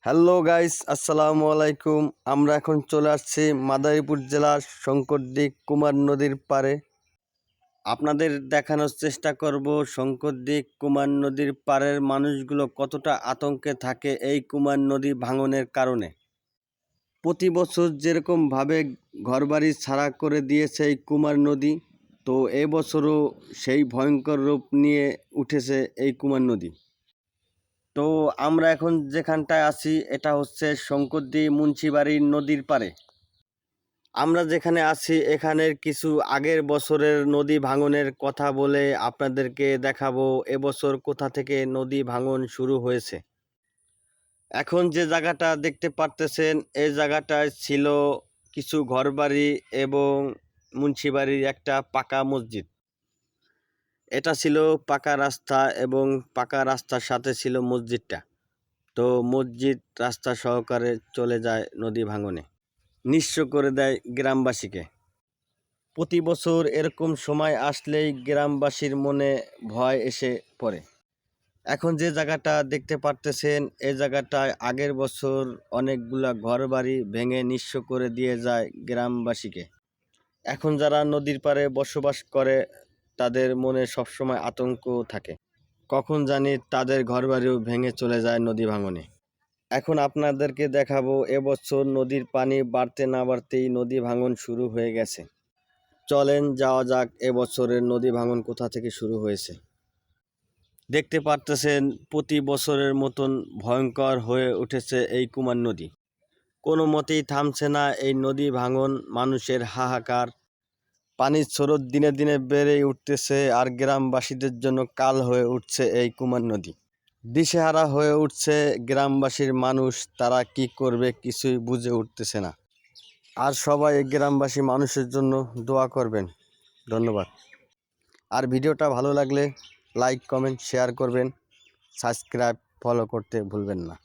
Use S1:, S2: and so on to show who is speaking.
S1: Hello guys, আসসালামু আলাইকুম। আমরা এখন চলে আসছি মাদারীপুর জেলার শঙ্করদিঘি কুমার নদীর পাড়ে। আপনাদের দেখানোর চেষ্টা করব শঙ্করদিঘি কুমার নদীর পাড়ের মানুষগুলো কতটা আতঙ্কে থাকে এই কুমার নদী ভাঙনের কারণে। প্রতি বছর যেরকমভাবে ঘরবাড়ি ছাড়া করে দিয়েছে এই কুমার নদী, তো এবছরও সেই ভয়ঙ্কর রূপ নিয়ে উঠেছে এই কুমার নদী। তো আমরা এখন যেখানটায় আছি এটা হচ্ছে শঙ্করদিঘি মুন্সিবাড়ি নদীর পাড়ে। আমরা যেখানে আছি এখানের কিছু আগের বছরের নদী ভাঙনের কথা বলে আপনাদেরকে দেখাবো এবছর কোথা থেকে নদী ভাঙন শুরু হয়েছে। এখন যে জায়গাটা দেখতে পারতেছেন এই জায়গাটায় ছিল কিছু ঘরবাড়ি এবং মুন্সিবাড়ির একটা পাকা মসজিদ। এটা ছিল পাকা রাস্তা এবং পাকা রাস্তার সাথে ছিল মসজিদটা। তো মসজিদ রাস্তা সহকারে চলে যায় নদী ভাঙনে, নিঃস্ব করে দেয় গ্রামবাসীকে। প্রতি বছর এরকম সময় আসলেই গ্রামবাসীর মনে ভয় এসে পড়ে। এখন যে জায়গাটা দেখতে পারতেছেন এই জায়গাটায় আগের বছর অনেকগুলা ঘরবাড়ি ভেঙে নিঃস্ব করে দিয়ে যায় গ্রামবাসীকে। এখন যারা নদীর পাড়ে বসবাস করে তাদের মনে সবসময় আতঙ্ক থাকে, কখন জানি তাদের ঘরবাড়িও ভেঙে চলে যায় নদী ভাঙনে। এখন আপনাদেরকে দেখাবো এবছর নদীর পানি বাড়তে না বাড়তেই নদী ভাঙন শুরু হয়ে গেছে। চলেন যাওয়া যাক এবছরের নদী ভাঙন কোথা থেকে শুরু হয়েছে। দেখতে পারতেছেন প্রতি বছরের মতন ভয়ঙ্কর হয়ে উঠেছে এই কুমার নদী। কোনো মতেই থামছে না এই নদী ভাঙন, মানুষের হাহাকার। পানির স্রোত দিনে দিনে বেড়ে উঠতেছে আর গ্রামবাসীদের জন্য কাল হয়ে উঠছে এই কুমার নদী। দিশেহারা হয়ে উঠছে গ্রামবাসীর মানুষ, তারা কি করবে কিছুই বুঝে উঠতেছে না। আর সবাই এই গ্রামবাসী মানুষের জন্য দোয়া করবেন। ধন্যবাদ। আর ভিডিওটা ভালো লাগলে লাইক, কমেন্ট, শেয়ার করবেন, সাবস্ক্রাইব, ফলো করতে ভুলবেন না।